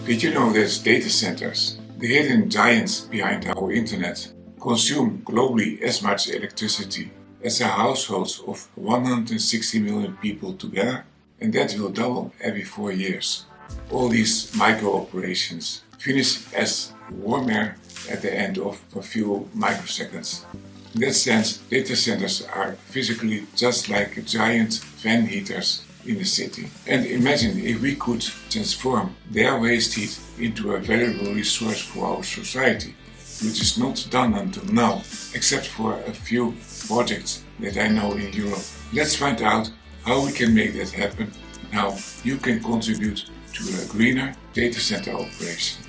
Did you know that data centers, the hidden giants behind our internet, consume globally as much electricity as the households of 160 million people together? And that will double every 4 years. All these micro operations finish as warm air at the end of a few microseconds. In that sense, data centers are physically just like giant fan heaters in the city. And imagine if we could transform their waste heat into a valuable resource for our society, which is not done until now, except for a few projects that I know in Europe. Let's find out how we can make that happen and how you can contribute to a greener data center operation.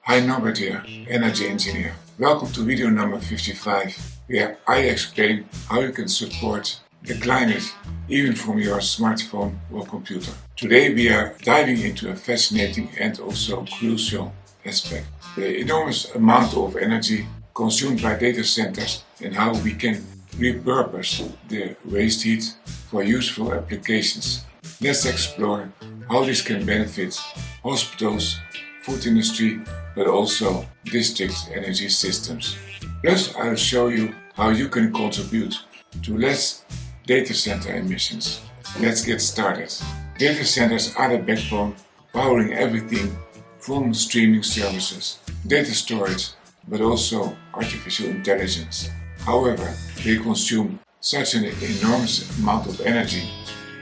Hi, Norbert here, energy engineer. Welcome to video number 55, where I explain how you can support the climate even from your smartphone or computer. Today we are diving into a fascinating and also crucial aspect: the enormous amount of energy consumed by data centers and how we can repurpose the waste heat for useful applications. Let's explore how this can benefit hospitals, food industry, but also district energy systems. Plus, I'll show you how you can contribute to less data center emissions. Let's get started. Data centers are the backbone powering everything from streaming services, data storage, but also artificial intelligence. However, they consume such an enormous amount of energy.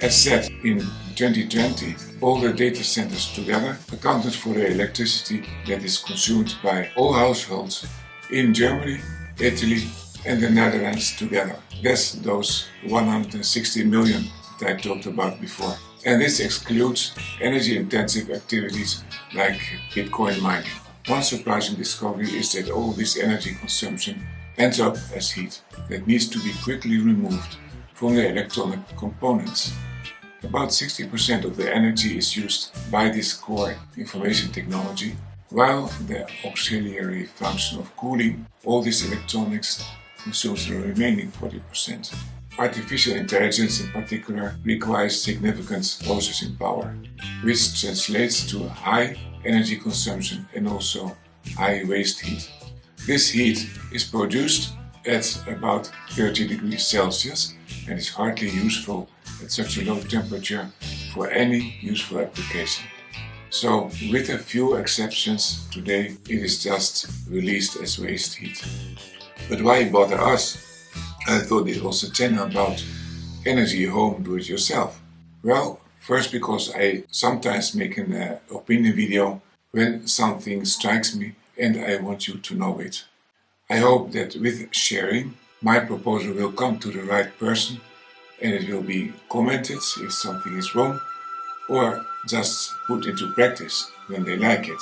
As said, in 2020, all the data centers together accounted for the electricity that is consumed by all households in Germany, Italy and the Netherlands together. That's those 160 million that I talked about before. And this excludes energy-intensive activities like Bitcoin mining. One surprising discovery is that all this energy consumption ends up as heat that needs to be quickly removed from the electronic components. About 60% of the energy is used by this core information technology, while the auxiliary function of cooling all these electronics consumes the remaining 40%. Artificial intelligence in particular requires significant processing power, which translates to high energy consumption and also high waste heat. This heat is produced at about 30 degrees Celsius and is hardly useful at such a low temperature for any useful application. So, with a few exceptions, today it is just released as waste heat. But why bother us? I thought it was a channel about energy home do-it-yourself. Well, first because I sometimes make an opinion video when something strikes me and I want you to know it. I hope that with sharing, my proposal will come to the right person and it will be commented if something is wrong or just put into practice when they like it.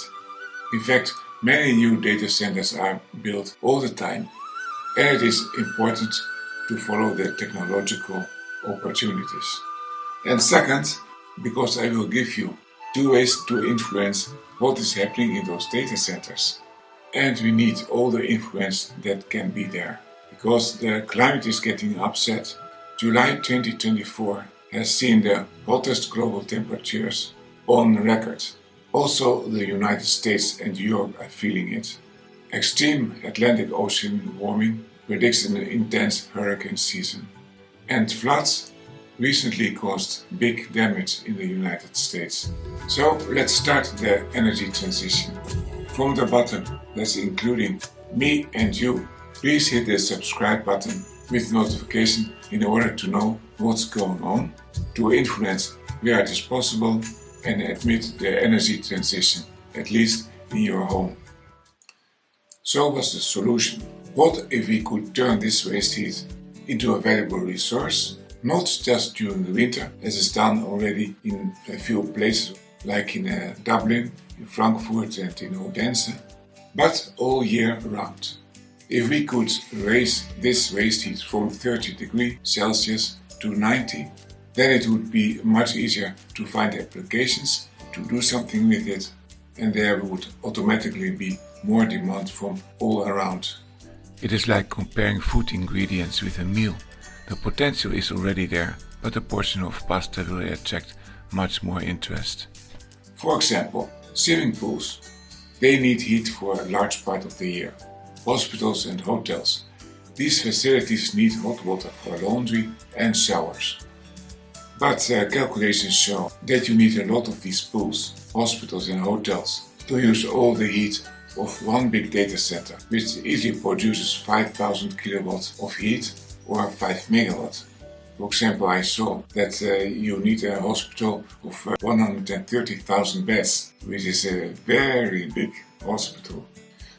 In fact, many new data centers are built all the time and it is important to follow the technological opportunities. And second, because I will give you 2 ways to influence what is happening in those data centers. And we need all the influence that can be there, because the climate is getting upset. July 2024 has seen the hottest global temperatures on record. Also, the United States and Europe are feeling it. Extreme Atlantic Ocean warming predicts an intense hurricane season. And floods recently caused big damage in the United States. So let's start the energy transition. From the bottom, that's including me and you, please hit the subscribe button with notification in order to know what's going on, to influence where it is possible and admit the energy transition, at least in your home. So what's the solution? What if we could turn this waste heat into a valuable resource, not just during the winter, as is done already in a few places like in Dublin, in Frankfurt and in Odense, but all year round. If we could raise this waste heat from 30 degrees Celsius to 90, then it would be much easier to find applications, to do something with it, and there would automatically be more demand from all around. It is like comparing food ingredients with a meal. The potential is already there, but the portion of pasta will attract much more interest. For example, swimming pools. They need heat for a large part of the year. Hospitals and hotels. These facilities need hot water for laundry and showers. But calculations show that you need a lot of these pools, hospitals and hotels to use all the heat of one big data center, which easily produces 5,000 kilowatts of heat or 5 megawatts. For example, I saw that you need a hospital of 130,000 beds, which is a very big hospital.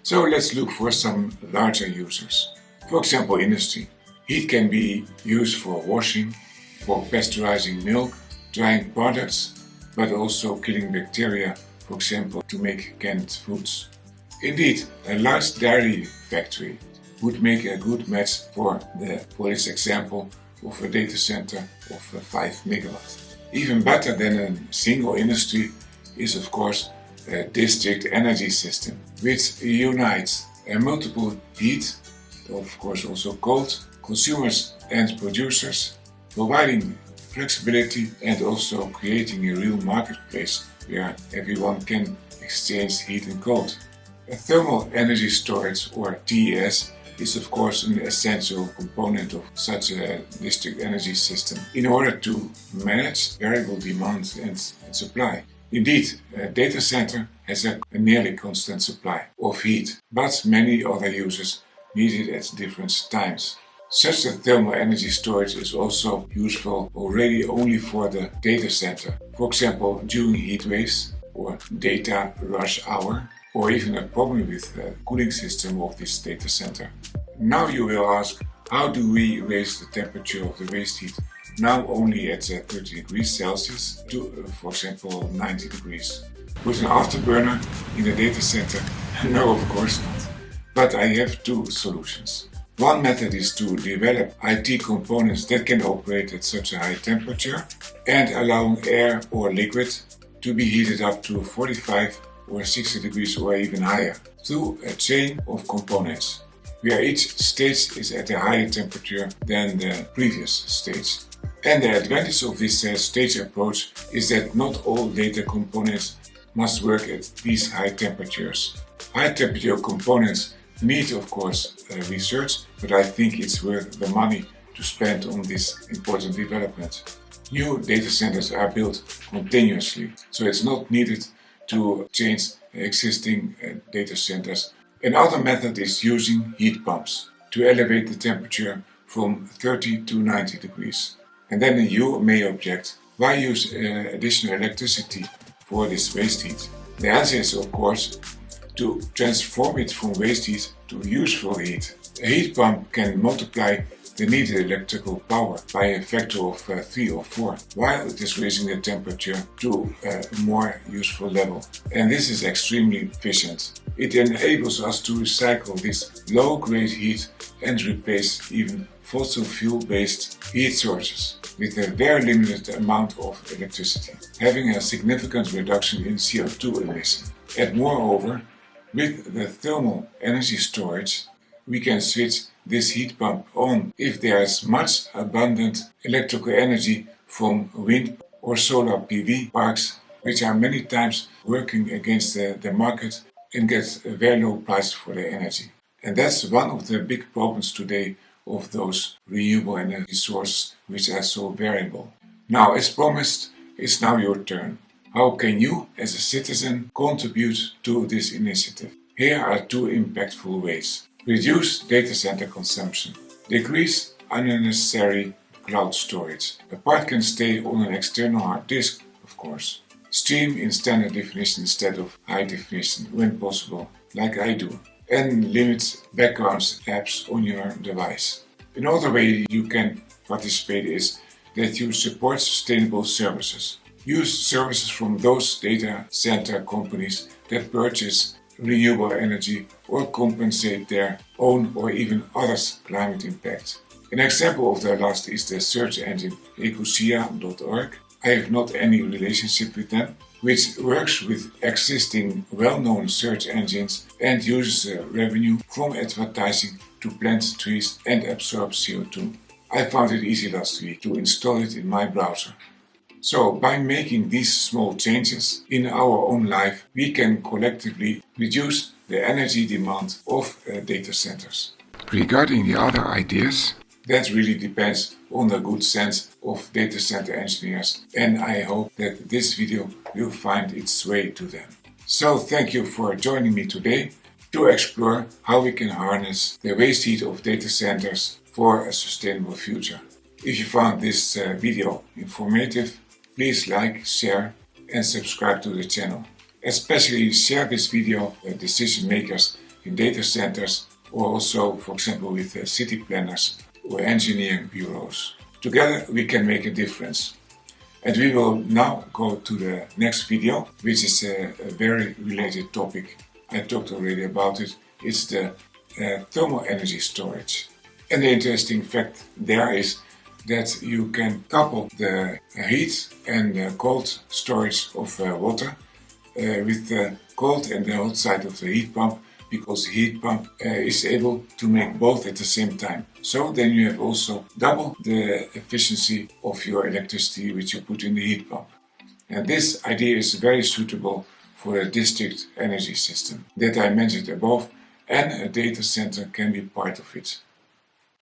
So let's look for some larger users. For example, industry. Heat can be used for washing, for pasteurizing milk, drying products, but also killing bacteria, for example, to make canned foods. Indeed, a large dairy factory would make a good match for this example of a data center of 5 megawatts. Even better than a single industry is of course a district energy system, which unites multiple heat, of course also cold, consumers and producers, providing flexibility and also creating a real marketplace where everyone can exchange heat and cold. A thermal energy storage, or TES, is of course an essential component of such a district energy system in order to manage variable demand and supply. Indeed, a data center has a nearly constant supply of heat, but many other users need it at different times. Such a thermal energy storage is also useful already only for the data center, for example during heat waves or data rush hour, or even a problem with the cooling system of this data center. Now you will ask, how do we raise the temperature of the waste heat now only at 30 degrees Celsius to, for example, 90 degrees? With an afterburner in the data center? No, of course not. But I have two solutions. One method is to develop IT components that can operate at such a high temperature and allowing air or liquid to be heated up to 45 or 60 degrees or even higher through a chain of components, where each stage is at a higher temperature than the previous stage. And the advantage of this stage approach is that not all data components must work at these high temperatures. High temperature components need, of course, research, but I think it's worth the money to spend on this important development. New data centers are built continuously, so it's not needed to change existing data centers. Another method is using heat pumps to elevate the temperature from 30 to 90 degrees. And then you may object, why use additional electricity for this waste heat? The answer is, of course, to transform it from waste heat to useful heat. A heat pump can multiply the needed electrical power by a factor of 3 or 4, while it is raising the temperature to a more useful level. And this is extremely efficient. It enables us to recycle this low-grade heat and replace even fossil fuel-based heat sources with a very limited amount of electricity, having a significant reduction in CO2 emission. And moreover, with the thermal energy storage, we can switch this heat pump on if there is much abundant electrical energy from wind or solar PV parks, which are many times working against the market and get a very low price for their energy. And that's one of the big problems today of those renewable energy sources which are so variable. Now, as promised, it's now your turn. How can you, as a citizen, contribute to this initiative? Here are two impactful ways. Reduce data center consumption. Decrease unnecessary cloud storage. A part can stay on an external hard disk, of course. Stream in standard definition instead of high definition when possible, like I do. And limit background apps on your device. Another way you can participate is that you support sustainable services. Use services from those data center companies that purchase renewable energy or compensate their own or even others' climate impact. An example of the last is the search engine ecosia.org. I have not any relationship with them, which works with existing well-known search engines and uses the revenue from advertising to plant trees and absorb CO2. I found it easy last week to install it in my browser. So by making these small changes in our own life, we can collectively reduce the energy demand of data centers. Regarding the other ideas, that really depends on the good sense of data center engineers, and I hope that this video will find its way to them. So thank you for joining me today to explore how we can harness the waste heat of data centers for a sustainable future. If you found this video informative, please like, share and subscribe to the channel. Especially share this video with decision makers in data centers, or also, for example, with city planners or engineering bureaus. Together we can make a difference. And we will now go to the next video, which is a very related topic. I talked already about it. It's the thermal energy storage. And the interesting fact there is that you can couple the heat and the cold storage of water with the cold and the hot side of the heat pump, because the heat pump is able to make both at the same time. So then you have also double the efficiency of your electricity which you put in the heat pump. And this idea is very suitable for a district energy system that I mentioned above, and a data center can be part of it.